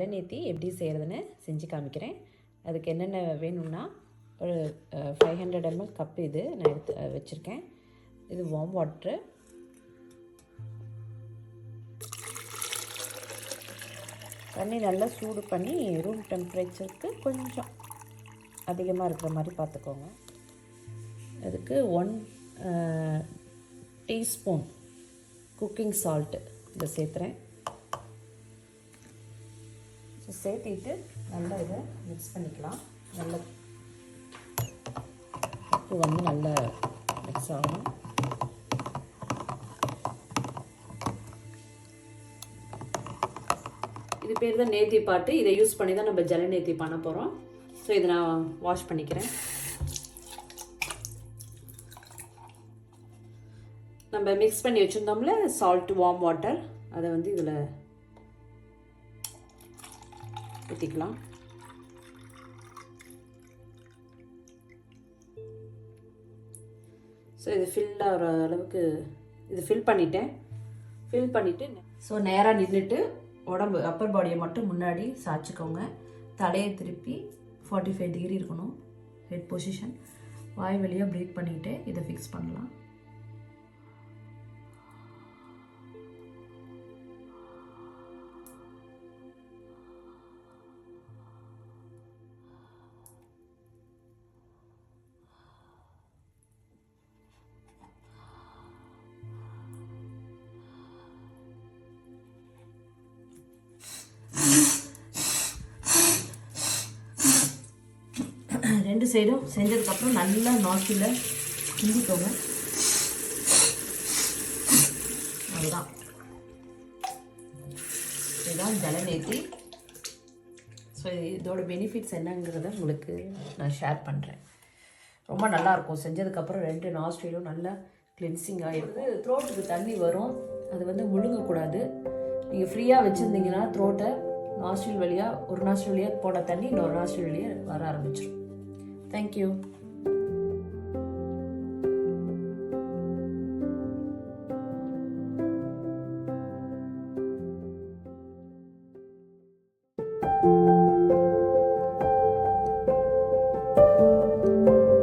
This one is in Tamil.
ஜலநேத்தி எப்படி செய்கிறதுன்னு செஞ்சு காமிக்கிறேன். அதுக்கு என்னென்ன வேணும்னா, ஒரு 500 ml கப் இது நான் எடுத்து வச்சுருக்கேன். இது வார்ம் வாட்ரு, தண்ணி நல்லா சூடு பண்ணி ரூம் டெம்பரேச்சருக்கு கொஞ்சம் அதிகமாக இருக்கிற மாதிரி பார்த்துக்கோங்க. அதுக்கு 1 டீஸ்பூன் குக்கிங் சால்ட்டு இதை சேர்த்துறேன். சேர்த்திட்டு நல்லா இதை மிக்ஸ் பண்ணிக்கலாம். நல்லா உப்பு வந்து நல்லா மிக்ஸ் ஆகணும். இது பேர் தான் நேத்தி பாட்டு. இதை யூஸ் பண்ணி தான் நம்ம ஜலநேத்தி பண்ண போகிறோம். ஸோ இதை நான் வாஷ் பண்ணிக்கிறேன். நம்ம மிக்ஸ் பண்ணி வச்சுருந்தோம்ல சால்ட் வார்ம் வாட்டர், அதை வந்து இதில் ஊற்றிக்கலாம். ஸோ இது ஃபில் ஆகிற அளவுக்கு இது ஃபில் பண்ணிவிட்டு ஸோ நேராக நின்றுட்டு உடம்பு அப்பர் பாடியை மட்டும் முன்னாடி சாய்ச்சிக்கோங்க. தலையை திருப்பி 45 டிகிரி இருக்கணும் ஹெட் பொசிஷன். வாய் வழியாக ப்ரீத் பண்ணிவிட்டு இதை ஃபிக்ஸ் பண்ணலாம். ரெண்டு சைடும் செஞ்சதுக்கப்புறம் நல்லா நாக்கில் கிண்டிக்கோங்க. அதுதான் இதுதான் ஜலநேத்தி. ஸோ இதோட பெனிஃபிட்ஸ் என்னங்கிறத உங்களுக்கு நான் ஷேர் பண்ணுறேன். ரொம்ப நல்லாயிருக்கும். செஞ்சதுக்கப்புறம் 2 நாஸ்ட்ரிலும் நல்லா கிளென்சிங் ஆகிடுது. த்ரோட்டுக்கு தண்ணி வரும், அது வந்து முழுங்கக்கூடாது. நீங்கள் ஃப்ரீயாக வச்சுருந்தீங்கன்னா த்ரோட்டை நாஸ்ட்ரில் வழியாக ஒரு நாஸ்ட்ரில் வழியாக போன தண்ணி இன்னொரு நாஸ்ட்ரில் வழியாக வர ஆரம்பிச்சிடும். Thank you.